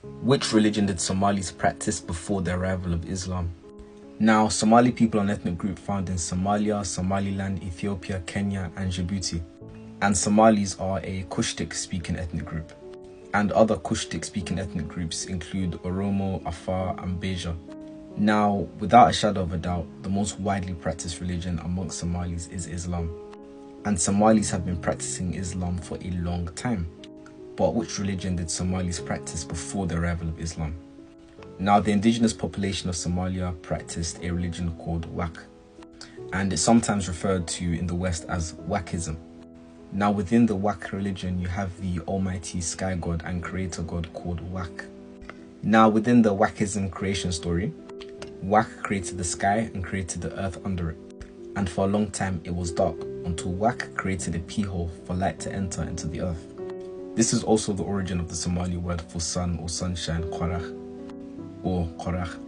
Which religion did Somalis practice before the arrival of Islam? Now, Somali people are an ethnic group found in Somalia, Somaliland, Ethiopia, Kenya, and Djibouti. And Somalis are a Kushtik-speaking ethnic group. And other Kushtik-speaking ethnic groups include Oromo, Afar, and Beja. Now, without a shadow of a doubt, the most widely practiced religion amongst Somalis is Islam. And Somalis have been practicing Islam for a long time. But which religion did Somalis practice before the arrival of Islam? Now, the indigenous population of Somalia practiced a religion called Wak, and it's sometimes referred to in the West as Wakism. Now, within the Wak religion, you have the almighty sky god and creator god called Wak. Now, within the Wakism creation story, Wak created the sky and created the earth under it. And for a long time, it was dark until Wak created a pee-hole for light to enter into the earth. This is also the origin of the Somali word for sun or sunshine, Qorach.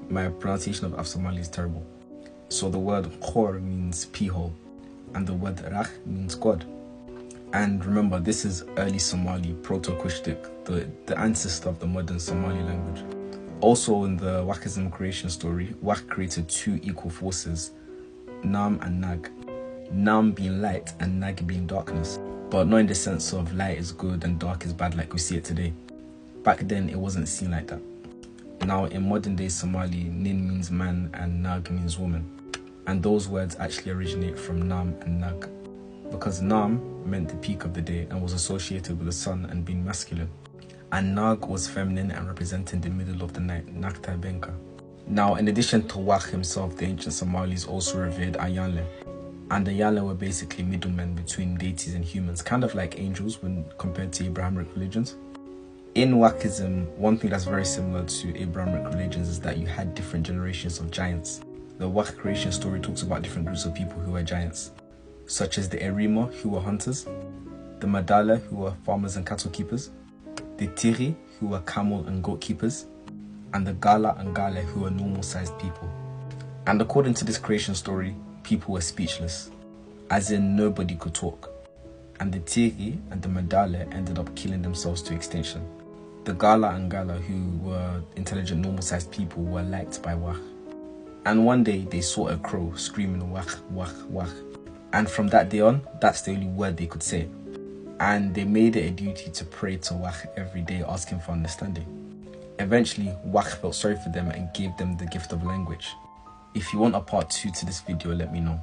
My pronunciation of Somali is terrible. So the word Khor means pee-hole, and the word Rach means God. And remember, this is early Somali, Proto-Kushtik, the ancestor of the modern Somali language. Also in the Wakism creation story, Wak created two equal forces, Nam and Nag. Nam being light and Nag being darkness, but not in the sense of light is good and dark is bad like we see it today. Back then, it wasn't seen like that. Now, in modern day Somali, Nin means man and Nag means woman. And those words actually originate from Nam and Nag, because Nam meant the peak of the day and was associated with the sun and being masculine. And Nag was feminine and representing the middle of the night, Nakta Benka. Now, in addition to Wak himself, the ancient Somalis also revered Ayanle. And the Ayanle were basically middlemen between deities and humans, kind of like angels when compared to Abrahamic religions. In Wakism, one thing that's very similar to Abrahamic religions is that you had different generations of giants. The Wak creation story talks about different groups of people who were giants, such as the Erima, who were hunters, the Madala, who were farmers and cattle keepers, the Tiri, who were camel and goat keepers, and the Gala and Gale, who were normal-sized people. And according to this creation story, people were speechless, as in nobody could talk. And the Tiri and the Madale ended up killing themselves to extinction. The Gala and Gala, who were intelligent, normal-sized people, were liked by Wak. And one day, they saw a crow screaming Wak, Wak, Wak. And from that day on, that's the only word they could say. And they made it a duty to pray to Wak every day, asking for understanding. Eventually, Wak felt sorry for them and gave them the gift of language. If you want a part 2 to this video, let me know.